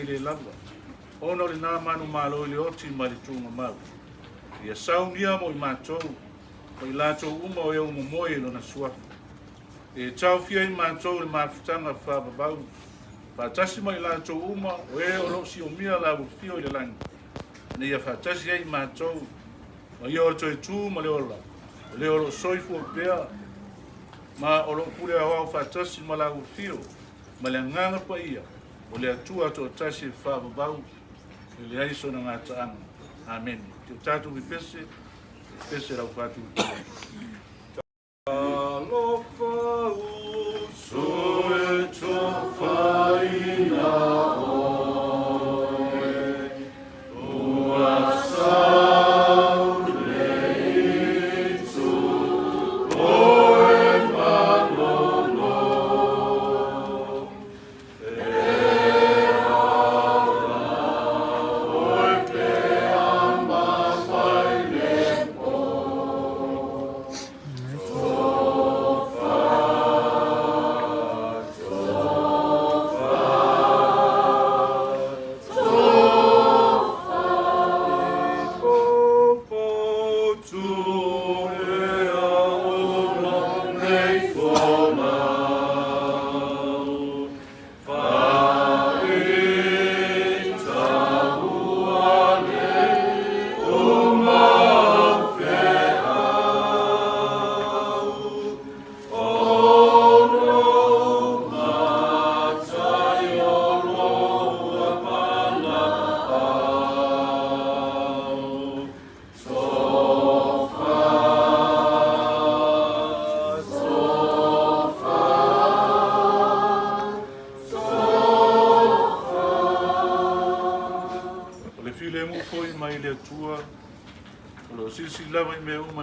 le lava. Ona o le nā manu malo i le oti ma le tunga mau. Ia saunia mo i mātou. O i lātou uma o e umomoe e lona suafu. E tau fia i mātou le mafutanga whāpapau. Whātasi mo i lātou uma o e o lo si o mia la fio i le langi. Ne ia whātasi e i mātou. Ma ia o le toi tū ma le ola. Le o lo soifu o pēa. Ma o lo pule a wau whātasi ma la fio. Ma le nganga pa ia. O le atua to tasi whāpapau. I le aiso na ngā taanga. Amen. Te tātou mi pese. Pese rau whātu. Alofa uso e tofaina oe ua saule itu oe malono e ala oe te ama whaile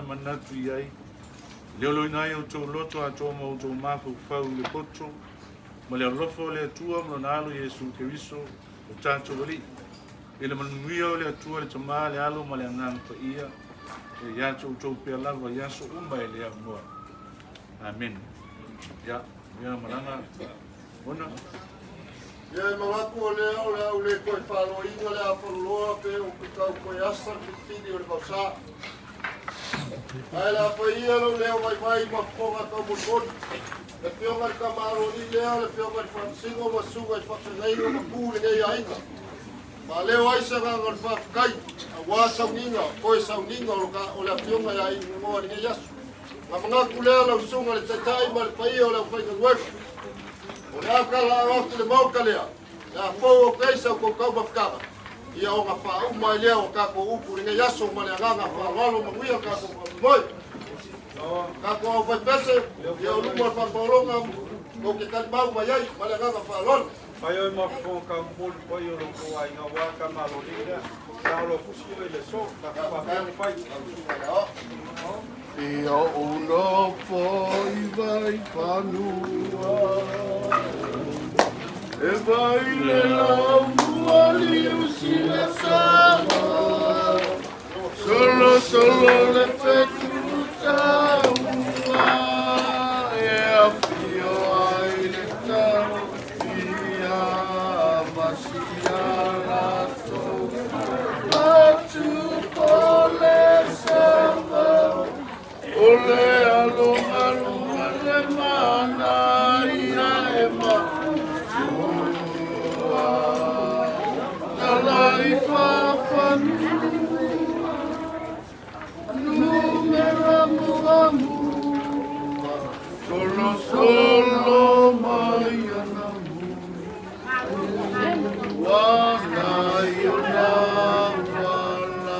manatu iai. Leo loina ai o tō loto a tō mau tō mafu whau le poto. Ma leo lofo le atua mno na alo Yesu Keriso o tātou wali. Ele manuia o le atua le tamā le alo ma le angang pa ia. E iato o tō pia lava iaso umba e lea mua. Amen. Ia, maranga. Ona. Ia malaku o lea o le koe whālo inga le a whanloa pe o kutau koe asar fitini o le kausa. Ai la paia lo leo vai ma fonga ka mo kon. Le pionga ka maro ni leo le pionga fa singo ma suga fa nei ma ku nei ai. Ma leo ai sa ga ngol fa kai. A wa sa ninga, ko sa ninga o le pionga ai mo ni ya. Ma mga ku leo lo sunga le tai ma le paia o le fa ka wek. O la ka la o le mo ka lea. La fo o kai sa ko ka ba ka. Ia o nga wha umai lea o kako upu ringa yaso ma lea nganga wha walo ma uia kako moi. Kako au whai pese, ia o lumor wha pauronga o ke kalimau mai ai ma lea nganga wha lolo. Pai oi ma whonka molu pai o loko ai ngā waka malo ringa. Ka alo fusi o le so, ka whakano whai. Ia o no foi vai whanua. E vai le lau muali usile sama. Solo le fetuta uma. E a fio ai le tau. Ia masia rato. Atu ole sama. Ole alo le mana ia e ma. Solo mai anamu wana yona wala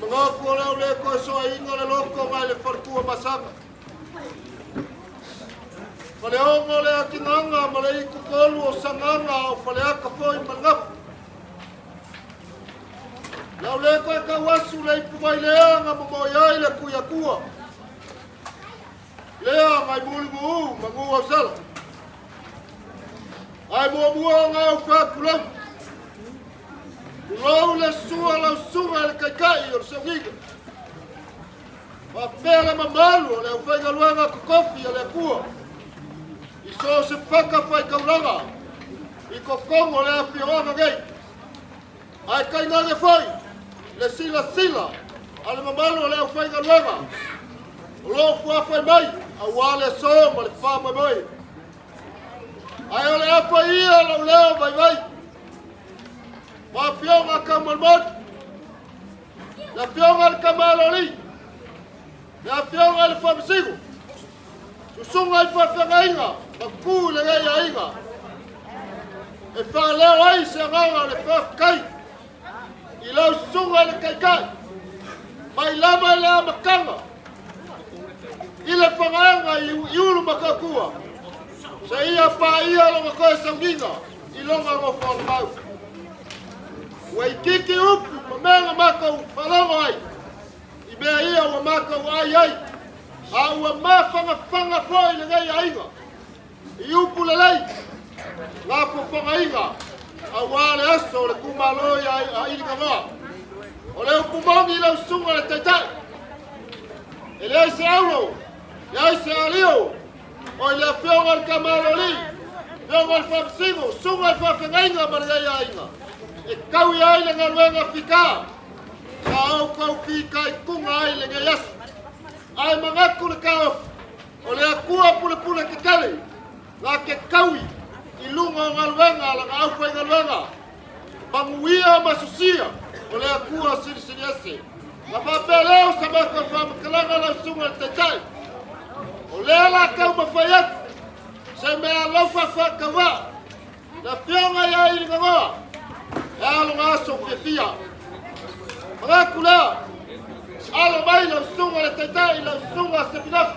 Mga kulaw le ko so ingo le loko mai le farkua masanga. Pale ongo le akinanga malai ku kolu o sanganga o pale aka foi mangap. Lau le ko ka wasu le pumai le anga mo yai le kuya kua. Le mai mulmu mangu wasal. Ai mo nga fa kulam. Lau le sua lau sunga le kai o songiga. Ma pera mamalu le ufenga luanga kokofi le kua. I so se paka fai kauranga. I kokongo le afioranga gei. Ai kai nage fai. Le sila ale mamalu le ufenga luanga. Lo fua fai mai. Awale so ma le fama mai. Ai ole apa ia lau leo mai. Ma pionga kamalmod. La pionga al kamaloli. La pionga al famsigo. Susunga I whawhangainga, ma kū le ngai ainga. E whaaleo ai se nganga le whawkai. I lau sunga le kaikai. Mai lama le amakanga. I le whangaanga I uru makakua. Sa ia pā ia longa koe saunginga. I longa ngo whalmau. Wai kiki upu ma menga makau whalongo ai. I mea ia wa makau ai ai. A ua mawhanga fwoi le ngai ainga. I upu le lei. Ngā whawhanga inga. A wale aso le kumaloi a ilinga ngoa. O le upu mongi lau sunga le taitai. E le aise aulo. Le aise alio. O le whionga le kamaloli. Whionga le whamsingo. Sunga le whawhanga inga ma le ngai ainga. E kaui ai le ngaruenga whika. Ka au kau whika I kunga ai le ngai aso. Ai mangaku le kao. O le akua pule ke kale. Ngā ke kaui. I lunga o ngaruenga la ngā aupa I ngaruenga. Manguia masusia. O le akua siri ase. Ngā whapeleo sa maka whamakalanga lau sunga le taitai. O lea la kau mawhai atu. Se mea laufa whakawa. Na whionga ia I ringa ngoa. E alo ngā aso whiawhia. Mangaku lea. Alo mai lau sunga le taitai lau sunga se pinafu.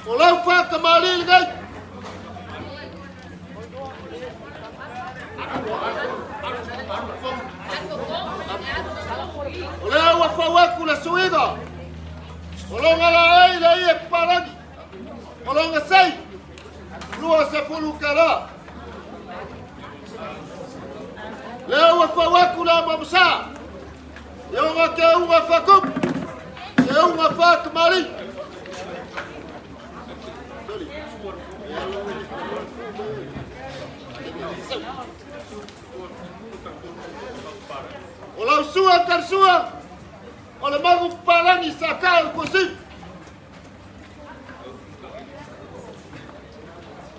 O lau whakamali le gai. O lea ua whawaku la suiga. O longa la ei la ie paragi. O longa sei. Lua se fulu kara. Lea ua whawaku la mamusa. E onga ke unga whakup. Ke unga whakamali. O lau sua karsua. O le magu palangi sa kao kusi.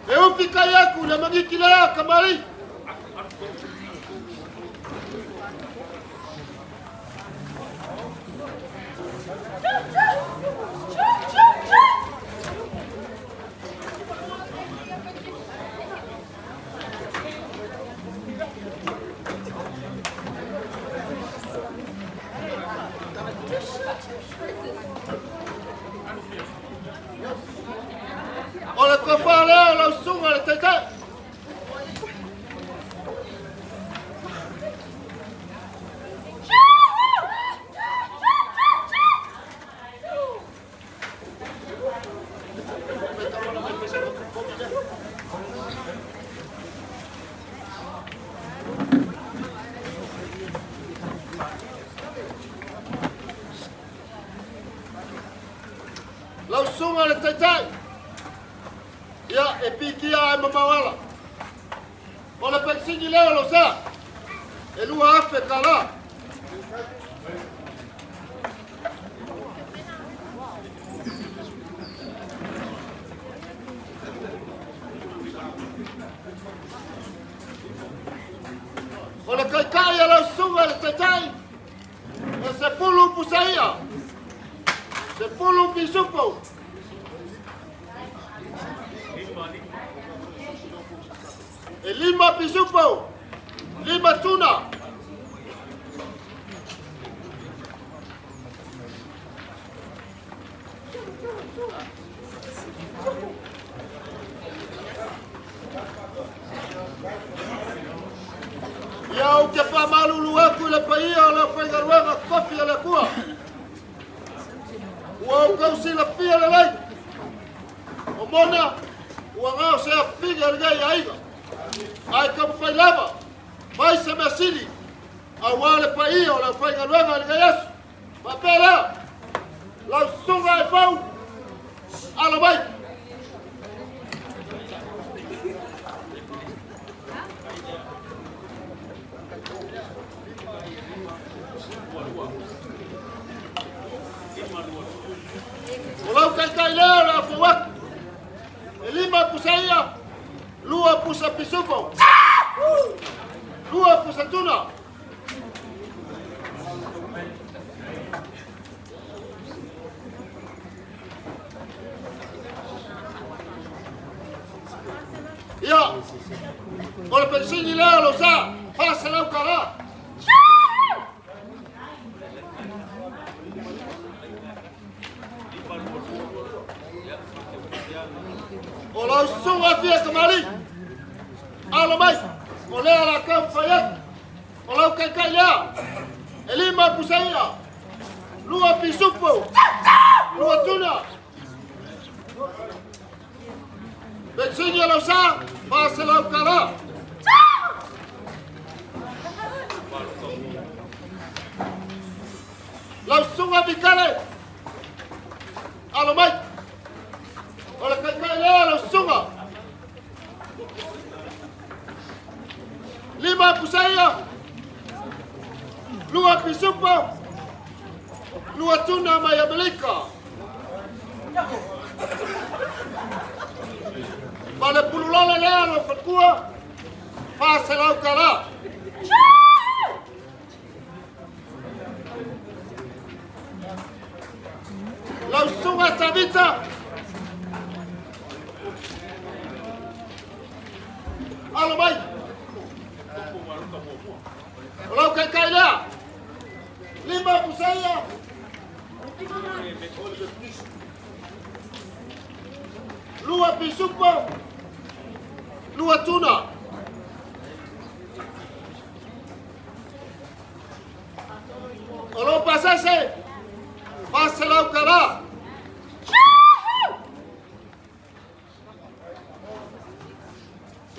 E upi kai aku le mangiki lea kamari. O le kofa leo lau sunga le taitai. Lau sunga le taitai. Ia e pikia ai mamawala. O le peksini leo lo sa. E lua afe kala. O le kaikai a lau sunga le taitai. E se pulu pusaia. Se pulu pisupo. E lima pisupo. Lima tuna. Ia o ke whamalulu aku le paia o la whaingaruanga kofi a le kua. Ua o kausi la pia le lei. O mona, ua ngao se a piga le gai aiga. Ai kamu whai lava. Mai se mea sili. A wale paia o la whaingaruanga le gai asu. Mapera. Lau sunga e whau. Ala mai. Walau kai leo la fawak. Lima pusaia. Lua pusa pisupo. Lua pusa tuna. Ia, o le pensingi lea lo sa, pasa lau kara. O lau sunga fia kamari, alo mai, o lea la kau fayak, o lau kai lea, e lima pusaia, lua pisupo, lua tuna. Pensingi lo sa, pasa lau kara. Lau sunga bikale, alo mai, o le kai lea lau sunga. Lima pusaia, lua pisupo, lua tuna mai Amerika. Vale pululala lea lo fakua, pasa lau kara. Lau sunga tabita, alo mai, lau kai lea, lima pusaia, lua pisupo, lua tuna. Olo pasase, pasa lau kara.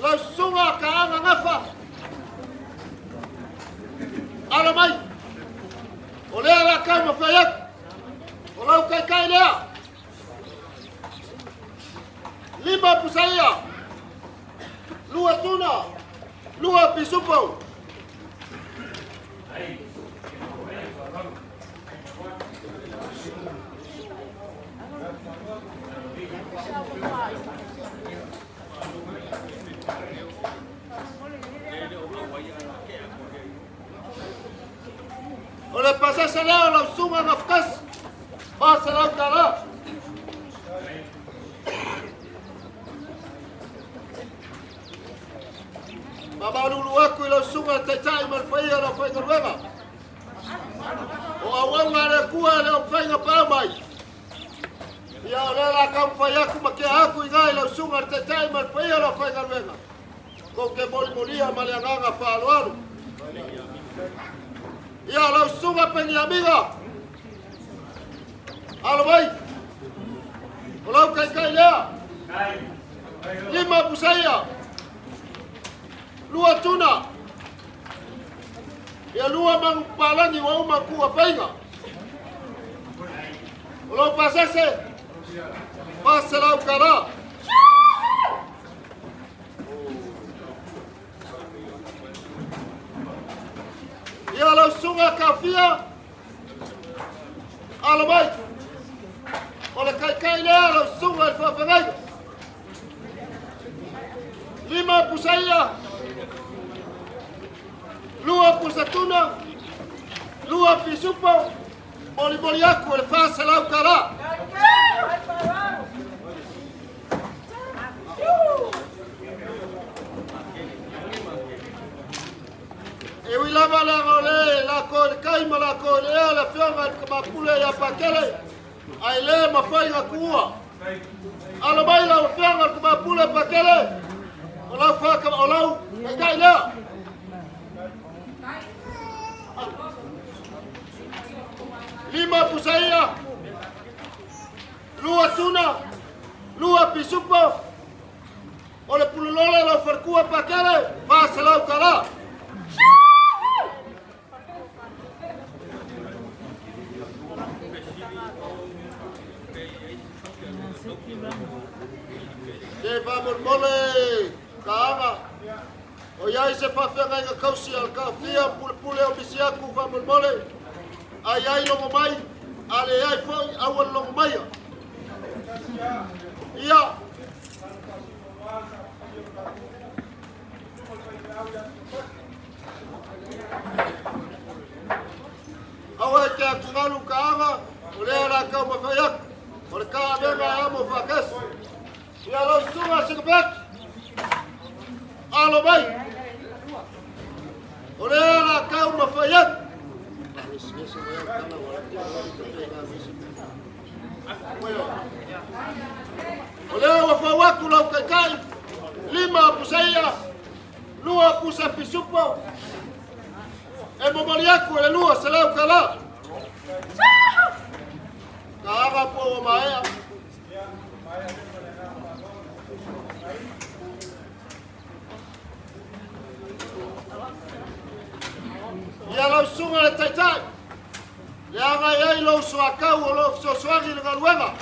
Lau sunga kaanga ngafa. Alo mai, o lea la kau mafayak, o lau kai lea. Lima pusaia, lua tuna, lua pisupo. O le pasase lea lau sunga ngafkas, pasa lau kara. Mamalulu aku ilo sunga taitai malfaia la fai garuega. O awanga le kua le fai ngapa mai. Ia le la kam fai aku make aku ingai ilo sunga taitai malfaia la fai garuega. Ko ke molia malianga fa alo. Ia lo sunga pengi amiga. Alo mai. Olau kai lea. Lima pusaia. Lua tuna. Ia lua mangpalangi wa uma kua painga. Olau pasase. Pasa lau kara. Ia lau sunga kafia. Alo mai. Ole kai lea lau sunga fafangai. Lima pusaia. Lua pusatuna, lua pisupo, moli aku le fasa lau kara. E wilava la role, la kore kaima la kore, la fionga mapule ya pakele, ai le mafai na kua. Alo mai la fionga mapule pakele, olau faka olau, kai lea. Lima pusaia, lua tuna, lua pisupo, o le pululole la farkua pakele, pasa lau kara. Ke vamos mole, kaanga. O iai se whawhenga inga kausi al ka whia pule o misiaku vamos mole. Ai longo mai, ale ai foi awan longo mai. Ia. Awa ke akugalu kaanga, ole la ka mafayak. Ole ka venga amo fakas. Ia lo sunga sikbek. alo mai. O lea la kau mawhaiak. O lea wafawaku lau kaikai. 5 pusaia. 2 pusa pisupo. E momoriaku e lua se lau kala. Ka aga po o maea. Ia lau sunga le taitai. Le aga iai lau suakau o lau sosuangi le galuenga.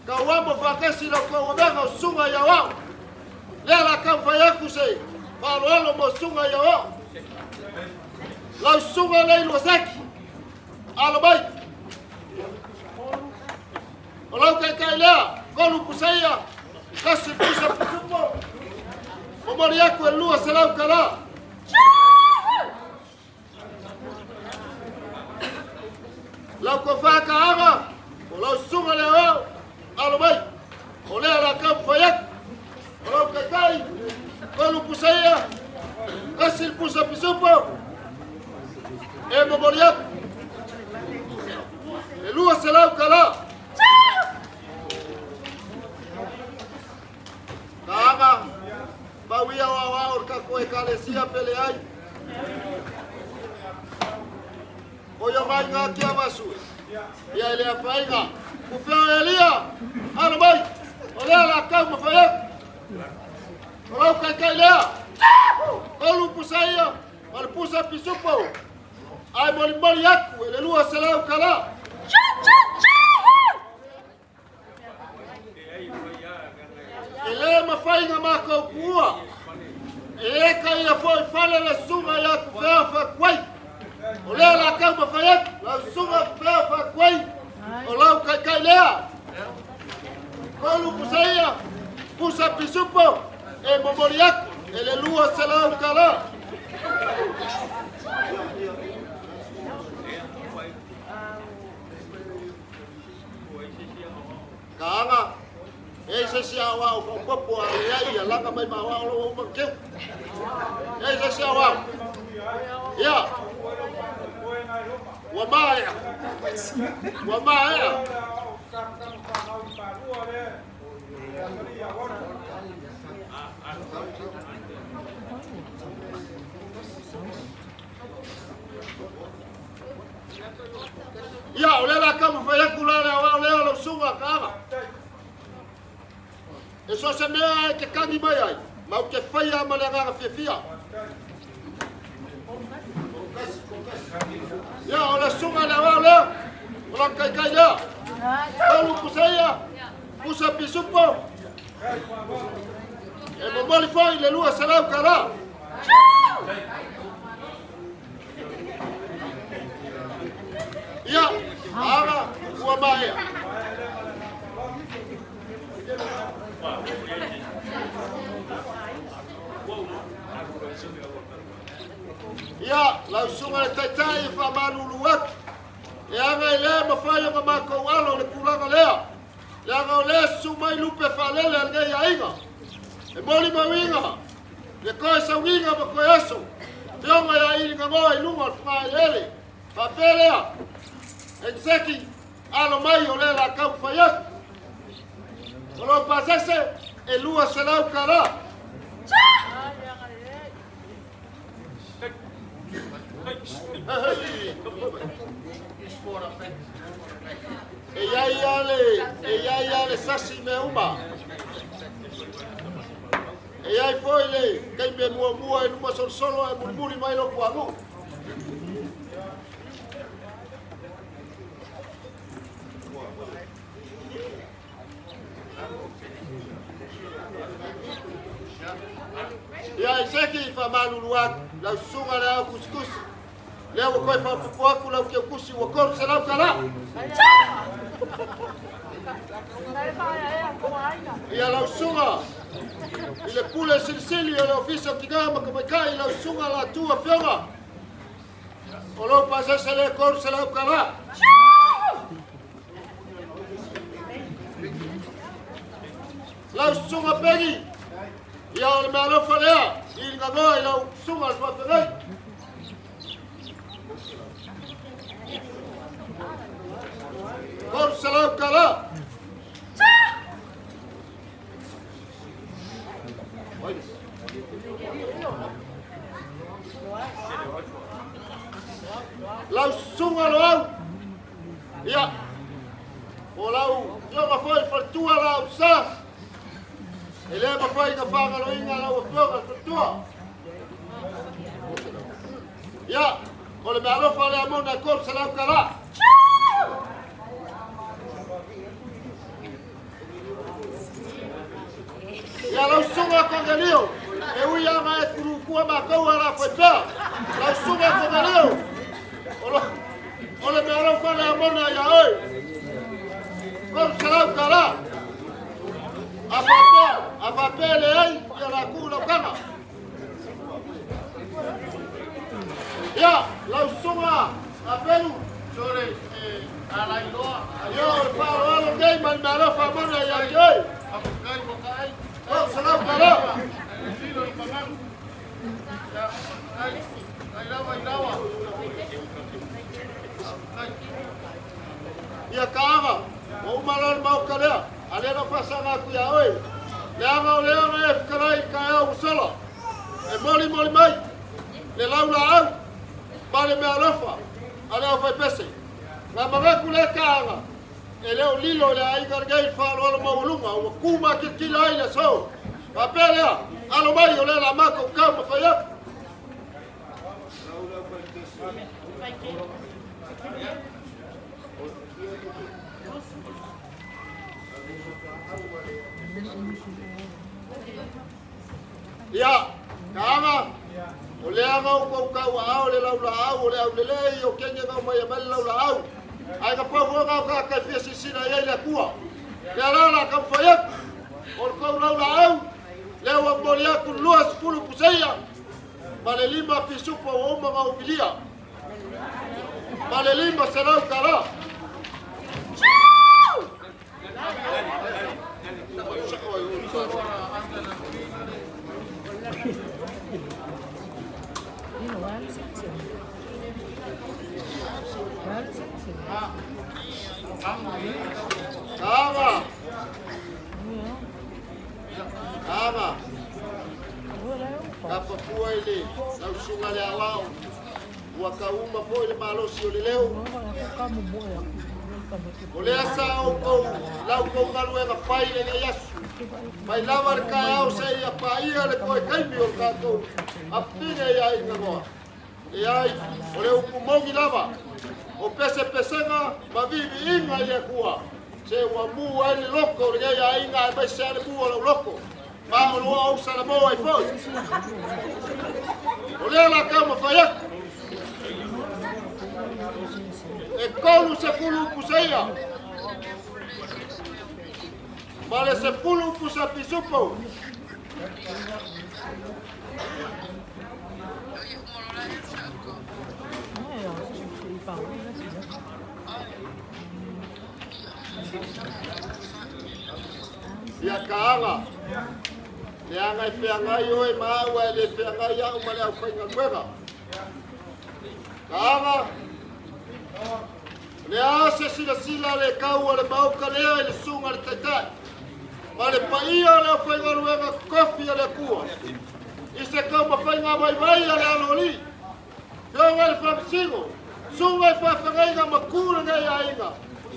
Ka uamo whakesi lau kou o venga o sunga ia wau. Lea la kau whaiaku se. Whaaloalo mo sunga ia wau. Lau sunga nei lua seki. Alo mai. O lau kai lea. Golu pusaia. Kasi pusa pusupo. O moriaku e lua se lau kala. Lau ko whakaaga. O lau sunga lea wau. Alo mai. O lea la kau whaiaku. O lau kai. Golu pusaia. Kasi pusa pusupo. E momoriaku. E lua se lau kala. Kaaga. Bawia wa orka koe kalesia pele ai. Oyo mai ngā kia masu. Ia elea whainga. Kufeo elia. Ano mai. O lea la kau mawhaiaku. O lau kai lea. Kolu pusaia. Mali pusa pisupo. Ai moli aku, ele lua se lau kala. Ele mawhainga mako kua. Ele ka ia foi fale le sunga ia ku whea whakwai. O lea la kau mawhaiaku, lau sunga ku whea whakwai. O lau kai lea. Kolu pusaia, pusa pisupo. E momori aku, ele lua se lau kala. Kaanga, se sia wa o popo ai ia langa mai ma wa o mo ke. Se sia wa. Ya. Wa mai. Wa mai. Ya, olha lá como foi acular a olha o sunga cara. E só se mea que cani mai ai, ma o que fai a malaga fefia. Ya, olha sunga na olha. Olha kai lá. Olha pusaia. Pusa pisupo. E momoli foi le lua salau cara. Ya, ara ua mai. Ya, lau sunga le taitai fa manu luat. E anga ile mafai nga mako alo le kulanga lea. Le anga le sumai lupe fa lele alge ya inga. E moli mawinga. Le koe sa winga ma koe eso. Tionga ya ili ngoa ilunga fa lele. Fa pelea. Enzeki alo mai o le la kau faiak. O lo pasese e lua se lau kara. E iai ale sasi me uma. E iai foi le kai me mua e numa solo e murmuri mai lo kualu. Ya iseki fa malu luat la sunga la kuskus. Leo koe fa puaku la ke kusi wa kor se la kala. Ya la sunga. Ile pule silsili le ofisa kigama kama kai la sunga la tua fionga. Olo pasa se le kor se la kala. La sunga pegi. Ya le malo falea. Inga ngoi lau sungal pa pengai. Kor salam kala. Lau sungal lau. Ya. Walau yo mafoi fatua lau sa. Ele mafoi ka fanga lo inga lau fatua. Ya, oleh maro fale amon na kor salam kala. Ya lau sunga ko galio. E ui ama e kuru kua ma kau ara fata. Lau sunga ko galio. Oleh maro fale amon na ya oi. Kor salam kala. Apa pele ai ya la kula kanga. Ya, lau sunga apelu sore alai loa. Yo, paro gay man maro famona ya joy. Apukai bokai. Oh, salam kala. Silo ipangan. Ya, ai lawa. Ya kaanga. O malor mau kala. Ale no fasanga ku ya oi. Leanga e karai ka o solo. E moli mai. Le laula au. Pale me alofa. Ale o fai pese. Na maraku le kaanga. E leo lilo le ai gargai fa lo maulunga o kuma ki kila ile so. Papelea. Alo mai o le la mako ka mo fa ya. Ya, kaanga. Ole anga ko ka wa ole la au ole au le o kenya ka mai mal la au. Ai ka po ka ka fi sisina ya ile kuwa. Ya la ka fayat. Or ko la au. Le wa bolia ku luas fulu pusaya. Male lima fi supo o ma ma ubilia. Male lima serau kara. Kama. Apa puai lau sunga le alau. Waka uma foi le malo si ole leo. Ole asa o lau ko kalu e ka pai le yasu. Mai lavar ka au se ia pai le ko kai mi o ka ko. Apine ya inga go. E ai ole o kumongi lava. O pese pesenga ma vivi inga ia kua. Se wa mu ai le loko le ia inga mai se le mu o loko. Ma o lo au sala mo ai foi. Ole la kama fayak. E kolu se fulu kusaya. Male se fulu kusa pisupo. Ya kaanga. Leanga feanga yo e maua le feanga ya uma le afainga kwega. Kaanga. Le ase sila le kau le mauka le le sunga le taitai. Ma le paia le afainga ruenga kofi le kua. Ise kau mafainga vai le aloli. Yo le famsingo. Sunga e whawhangainga makura ngai ainga.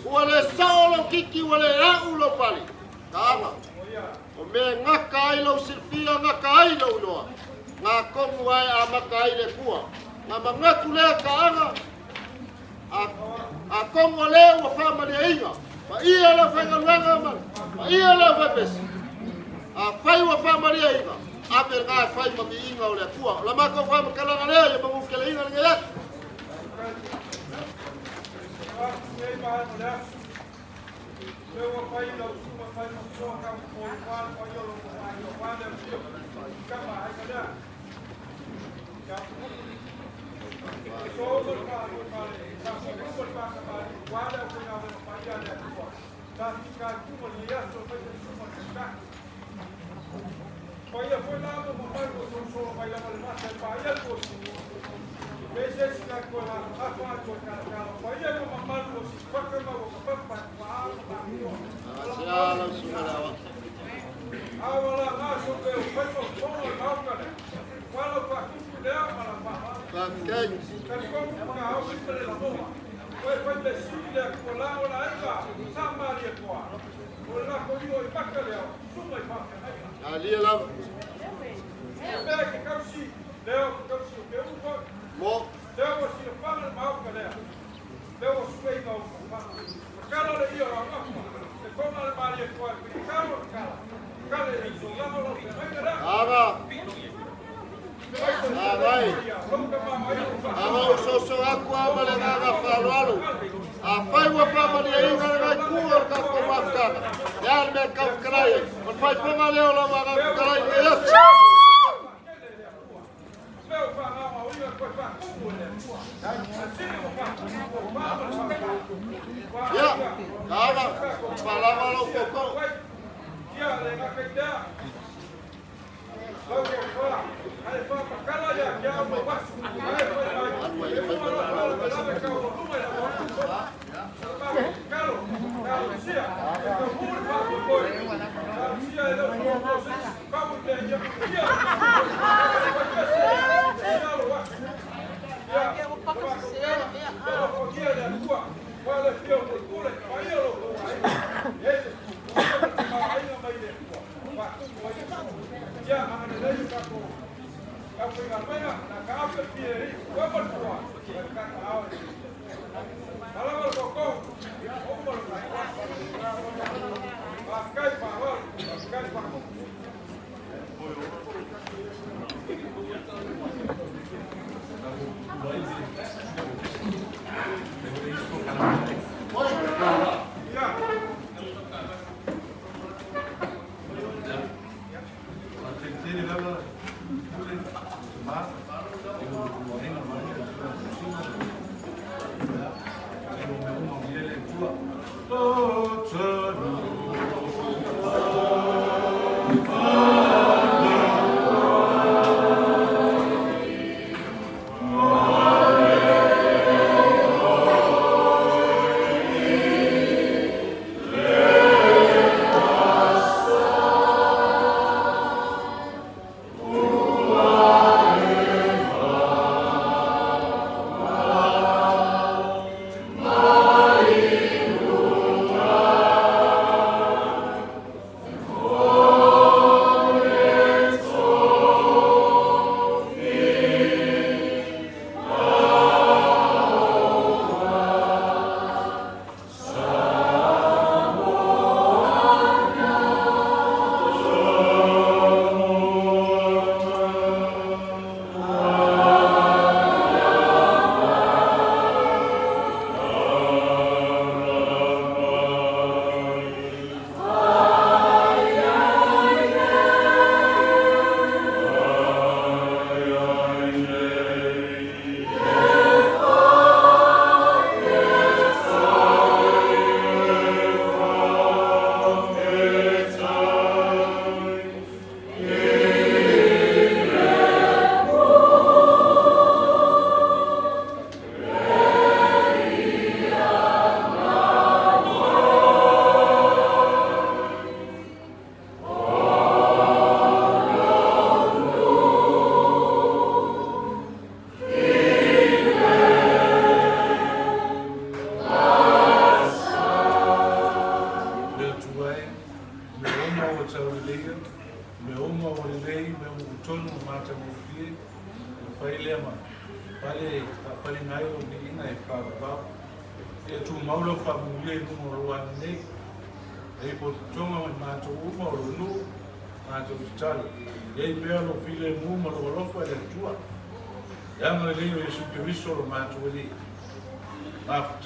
Ua le saolo kiki ua le raulo pali. Kaanga. O me ngaka ailo silfia ngaka ailo noa. Ngā kongu ai a maka aile kua. Ngā mangaku lea kaanga. A kongu lea ua whamari ainga. Ma ia la whangaruanga man. Ma ia la whapesi. A whai ua whamari ainga. A per ngā whai mami inga o lea kua. La maka whamakalanga lea ia mangukele inga nga yatu. Vaya fue la mamá con solo baila más el vaya pues. Veces la cola apa con cara. Vaya la mamá los paca mago papá. Asialan sumalawa. Awala ngaso ke upato solo naukale. Wala pa kulea mala pa. Kakek. Kan ko ka hausi pele la moma. Foi pele sile kola ola aiga. Sama ria kwa. Ola ko io i pakale. Suma i pakale. Ali la. Pera que causi. Leo causi ke un po. Mo. Leo si o pakale mau kale. Leo suei mau pa. Kala le io la ma. Se kona le maria kwa. Kala kala. Kala le so la no la. Aba. Abai. Aba usoso aku amale ngaga falu. Apai wa famali inga nga kuor ka ko mafka. Yar me ka krai. On fai famali ola ma ka krai. Yes. Ya. Aba. Fala malo poco. Ya le nga kaida. Logo fora. Aí foi para cá já, já uma base. Aí foi lá. Caro, sia. Eu vou para o boi. Sia, eu vou para vocês. Vamos ter já. Eu vou para o céu. O dia da rua. Olha, filho, procura. Aí eu vou. Ele. Aí não vai ir. Ya, akan ada juga aku. Aku ingat banyak. Nak apa pilih? Kau berkuat. Berkat awal. Kalau berkokong, umur naik. Pakai pahal, pakai pahal. Ya.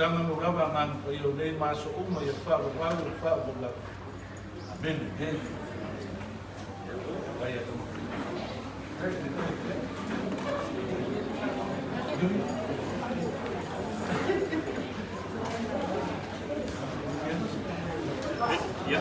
Jangan mengapa ngan iyo nei masuk ya fa la. Amen. Baik tu. Ya.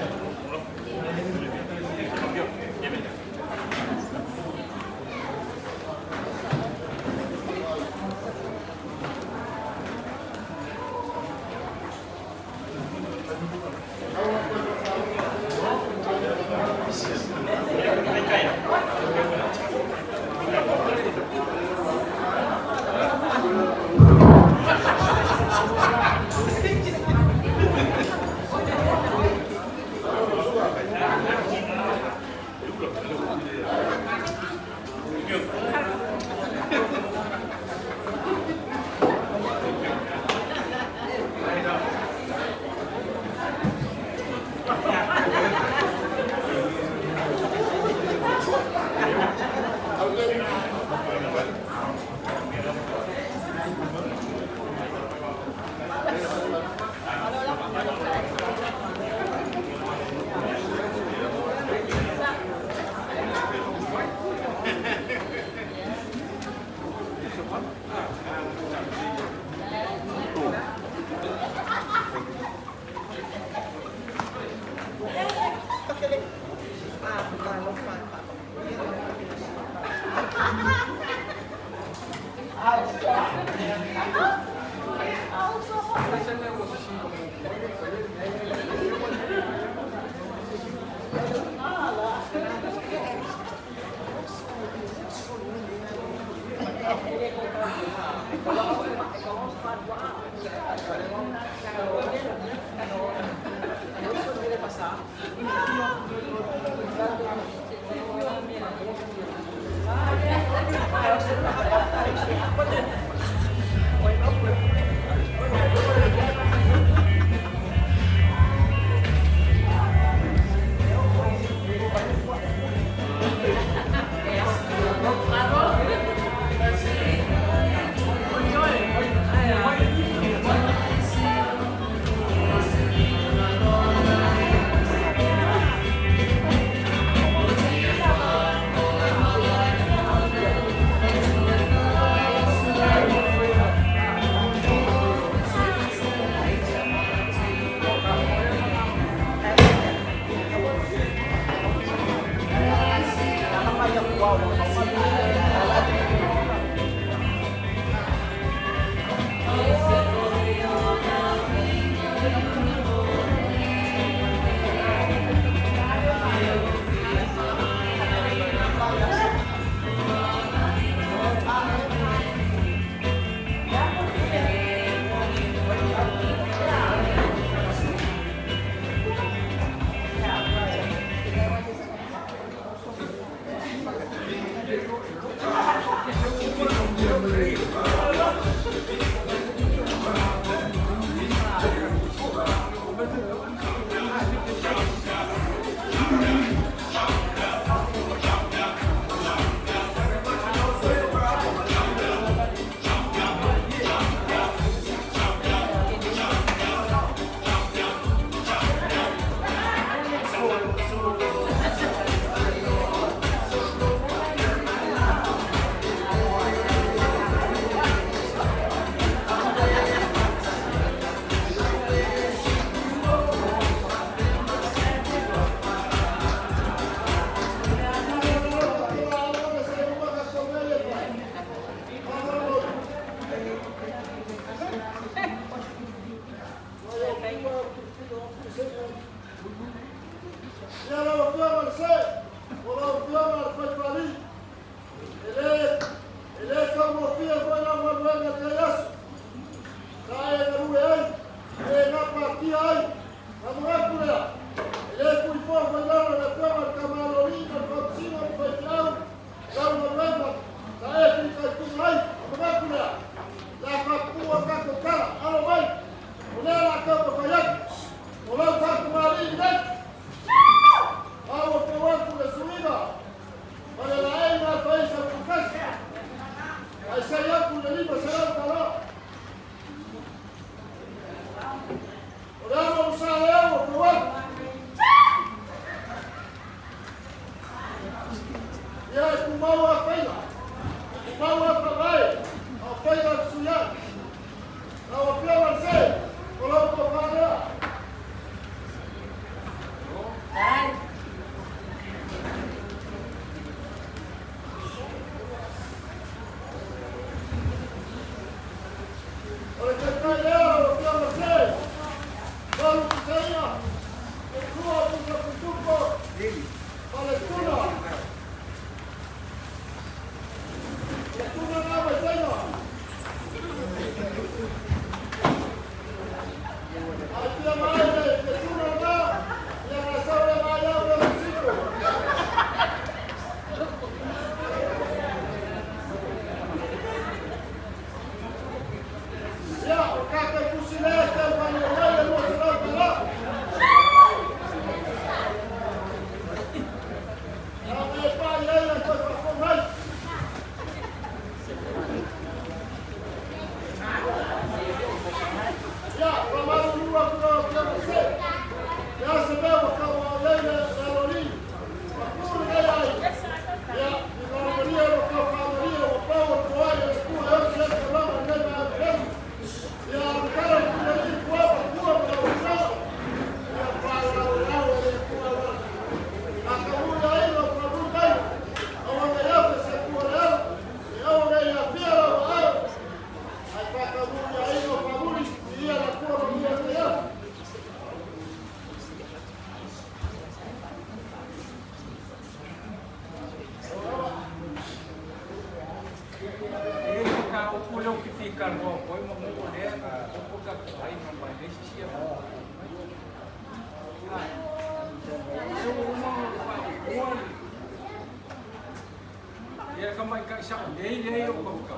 kamai kai sa le o ka.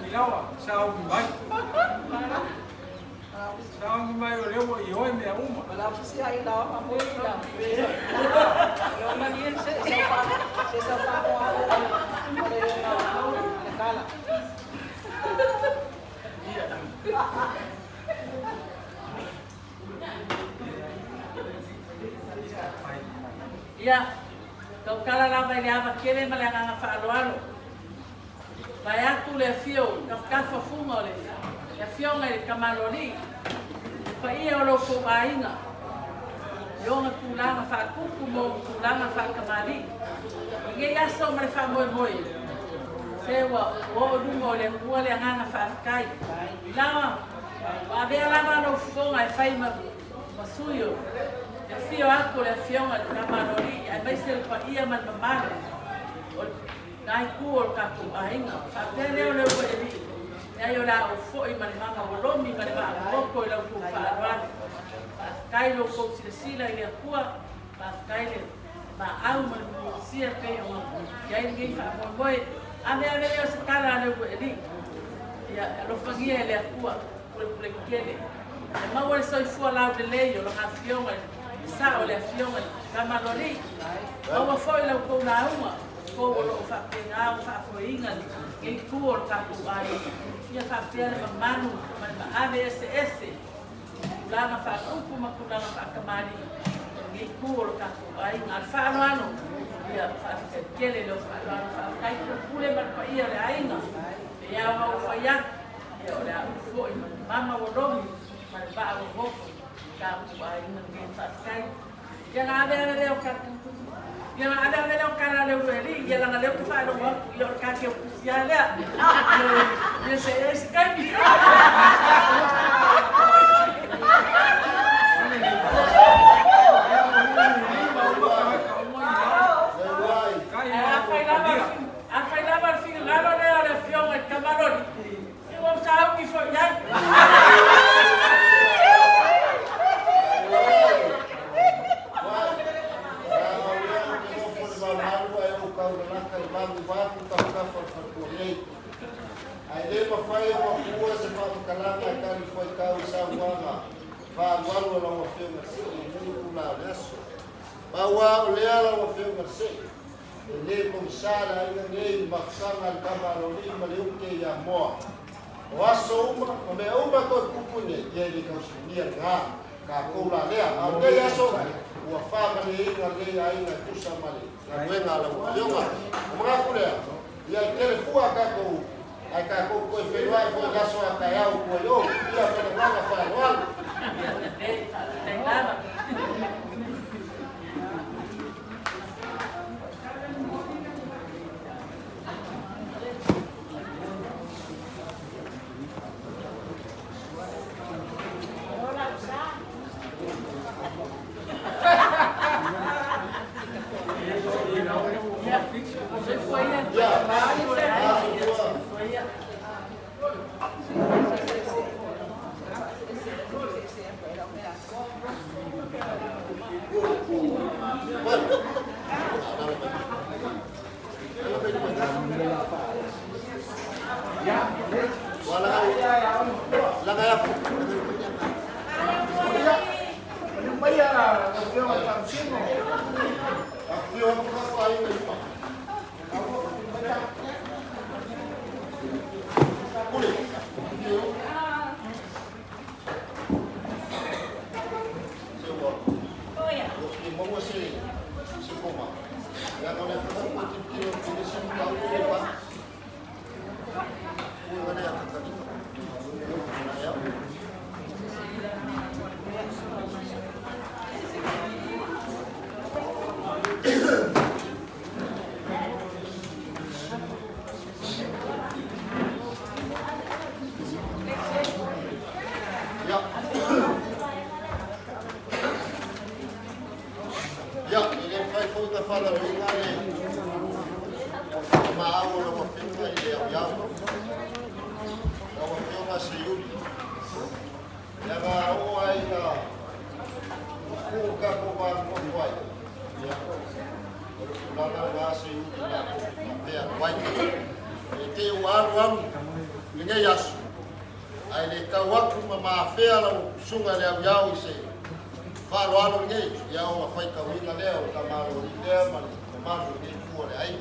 Ilawa sao mai. Sao mai o le o I oi me uma. Wala ko siya ilaw ako ilaw. Yung maniyan siya sa pa ko ako. Nakala. Ya, kau kala la vai le ava kele ma le nga fa alo. Vai atu le fio, ka fa funga le. Le fio ngai kamalori. Pa ia o lo ko ainga. Yo nga kulanga fa kuku mo kulanga fa kamali. Nge ya so ma fa moi moi. Sewa o du mo le kua le nga fa kai. Lama. Wa be lama no funga e fai ma masuyo. Le fio ako le fio nga kamalori. Ai mai se pa ia ma mamalo. Ngai ku o ka ku ainga. Fa tele o le o e ya yo la o fo I mani mama wolomi mani mama woko ila ku whaarwani. Kai lo ko sila I kua, kai ma au mani sia pe o ya I ngi fa mo boy. Ame yo se kala le ko eli. Ya lo fangia le kua ko le kele. Ma wole so fu la de le yo lo ka fiona sa o le fiona kama lori. O fo ila ko na uma. Ko lo fa pe na fa fo inga ni ku o ka ku ai. Ia whawhiara ma manu, ma AVSS, kulanga whaakupu ma kulanga whakamari, ngi kūro kako ai, ngā whaanoano, ia whaakele leo whaanoano, whaakai kule ma pa ia le ainga, e ia mau whaiak, ia o le au fwoi, mama o romi, ma le waa o hoko, ka ku ai, ngi whaakai. Ia ngā avea leo kako, ia ngā avea leo kara leo reli, ia ngā leo ku whaano waku, ia o kake o kusia lea. Ia se kai. Ai le mafai o kua se whakakalanga kari whai kau sa wanga whaanwaru la wa whiunga se I muni kula o leaso. Maua o lea la wa whiunga se. E le komisara inga ngei makanga kama roli ma le uke ia moa. O aso uma, o mea uma koe kupune ia le kausinia ngā ka koula lea. A o le aso ua whanga le inga le aina kusa male. Ka wenga la wa whiunga. O mga kulea, ia I kere fua kako ai ka ko ko whenua ko gaso a kai au ko yo ia pena manga fa wal mea wai. E te uaru le ngai asu. Ai le kauaku ma mawhea la sunga le au iau i se. Wharoalo ngai, iau a whai kauinga lea o ka maro i lea ma le maro i kua le ai.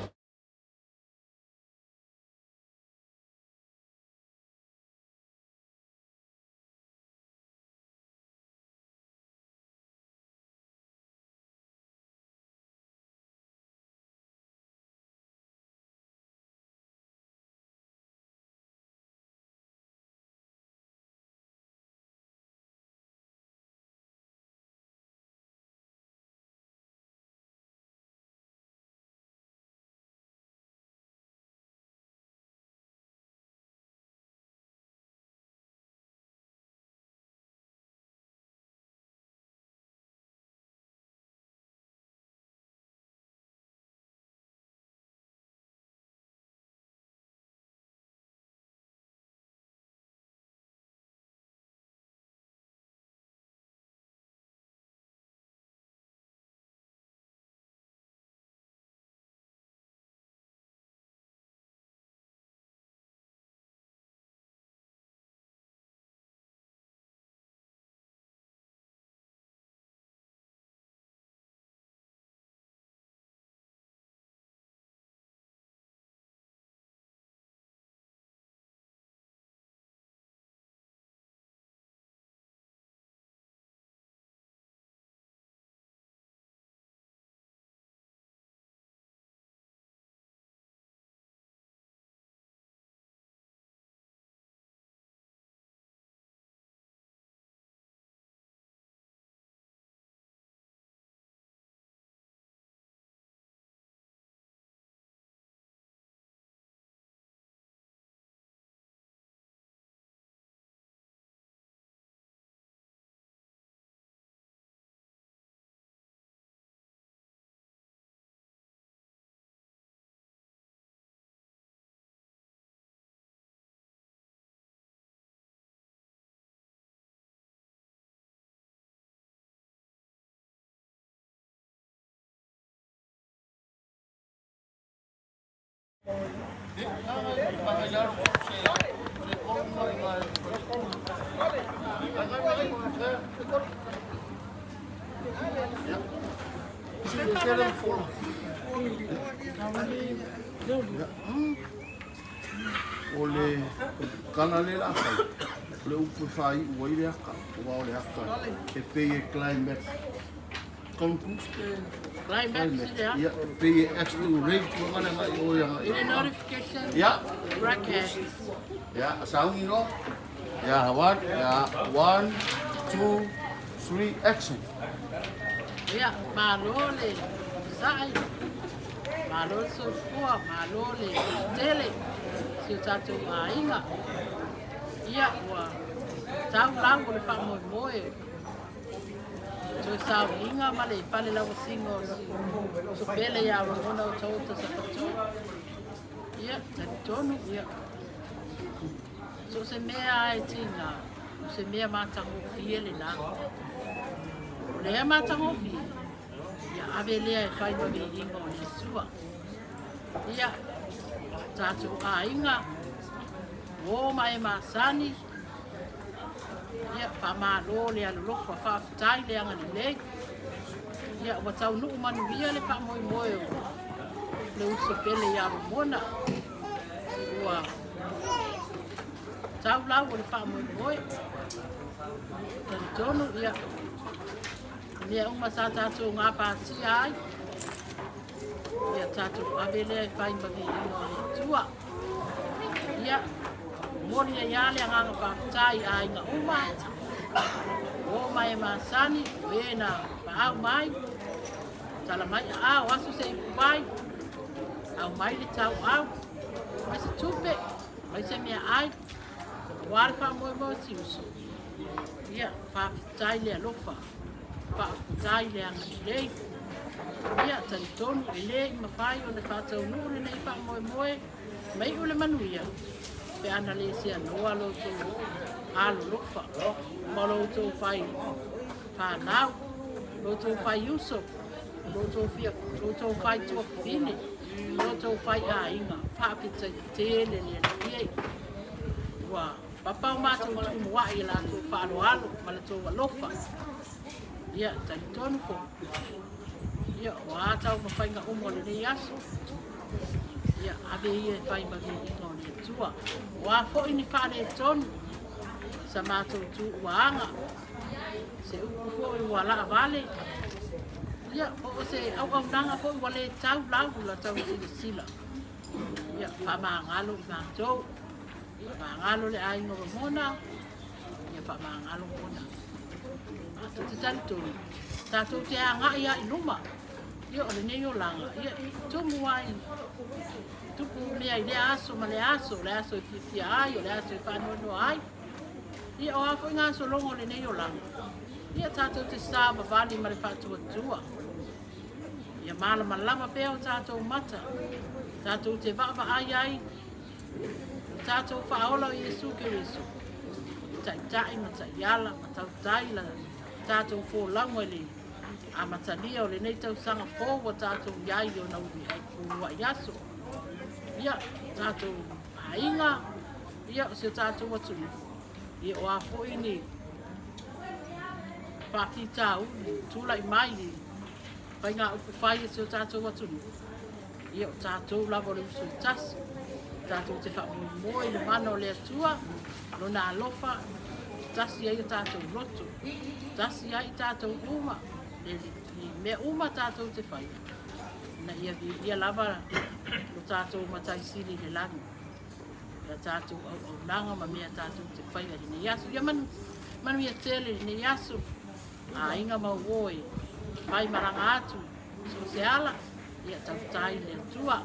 O le kana le la kai le upu fai ua i le aka ua o le aka e pei e climate climate ia pei e extra rate ua ngana ngai o ia The notification. ia Broadcast. ia saungi no ia hawat ia 1 2 3 action Yeah, malole. Sai. Malole so fua, malole. Tele. Si tato ainga. Ia wa. Tau lango le fa mo moe. So sa inga male pale la singo. So pele ya wa ona o tauta sa patu. Ia, tonu ia. So se mea ai tina. Se mea mata mo fiele na. Lea matango fi. Ia ave lea e whai mawe inga o Yesua. Ia tatu a inga. O mai masani. Ia pa ma lo lea luloko a whaafitai lea ngani lei. Ia wa tau nuu manu ia le pa moi moe o. Le uso pele ia mona. Ua tau lau o le pa moi moe. Tani tonu ia. Ia uma sa tatu ngā pāti ai. Ia tatu awele ai whai mawi ino e tua. Ia mori e iale a nganga whakatai ai ngā uma. O mai e māsani, wena paau mai. Tala mai a au asu se ipu mai. Au mai le tau au. Mai se tupe, mai se mea ai. Wale wha moe moe si uso. Ia whakatai le alofa. Whaakutai le anga i rei. Ia tani tonu e le i mawhai o le whātau nuu le nei wha moe moe. Mai o le manuia. Pe ana le se anoa lo tō alo lofa. Ma lo tō whai whanau. Lo tō whai uso. Loto fia, loto fai tua fine, loto fai a inga, whapita i tele le ie. Wa, papa o mātou tu mua i la tu whaaro alo, ma la tu walofa. Ia, tai tonu ko. Ia, o ātau ma whainga umo le nei aso. Ia, ave ia e whai magi ino le tua. O a fo ini whaare tonu, sa mātou tu uanga. Se uku fo i wala vale. Ia, o se au nanga fo i wale tau lau la tau sila. Ia, whamangalo i mātou. Whamangalo le aingo mona. Ia, whamangalo mona. Mātou te talitoni. Tātou te anga ia i numa. Ia, o le neo langa. Ia, tumu ai. Tupu mea i le aso ma le aso i fifia ai, o le aso i whanono ai. Ia, o hafo i ngā solongo le neo langa. Ia, tātou te sāba vali ma le whātua tua. Ia, malama lama pēo tātou mata. Tātou te vava ai ai. Tātou whaola i Jesu Keriso. Tai ma tai ala, ma tau tai la tātou fō lango le. A matalia o le nei tau sanga fōwa tātou iai o nau i ai kūrua i aso. Ia, tātou hainga. Ia, o se tātou atunu. Ia, o a fō ini. Paki tau, tula i mai ni. Pai ngā upu whai e se o tātou atunu. Ia, o tātou lava le usu i tasi. Tātou te whamoimoa i le mana o le atua. No nā alofa. Tasi ai o tātou roto. Tasi ai tātou uma. Me uma tātou te whai. Na ia lava o tātou matai siri le langi. Ia tātou au nanga ma mea tātou te whai a ni yasu. Ia manu ia tele ni yasu. A inga mau woe. Vai maranga atu. So se ala. Ia tau tai le atua.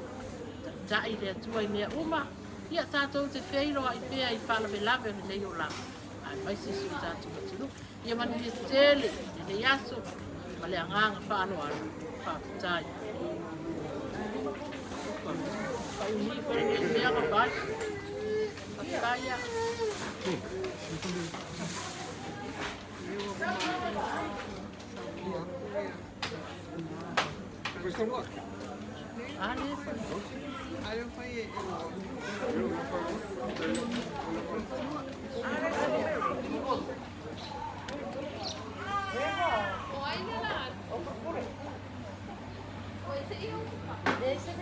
Tai le atua i mea uma. Ia tātou te wheiroa i pēa i whalawe lawe o nei o langa. Ai mai sisi o tātou atunu. Ia manu ia tele ni yasu. Ma le anganga whaano anu, whaaputai. Kauni kore ni mea ka whai. Whakaya. Ale whai. Esse é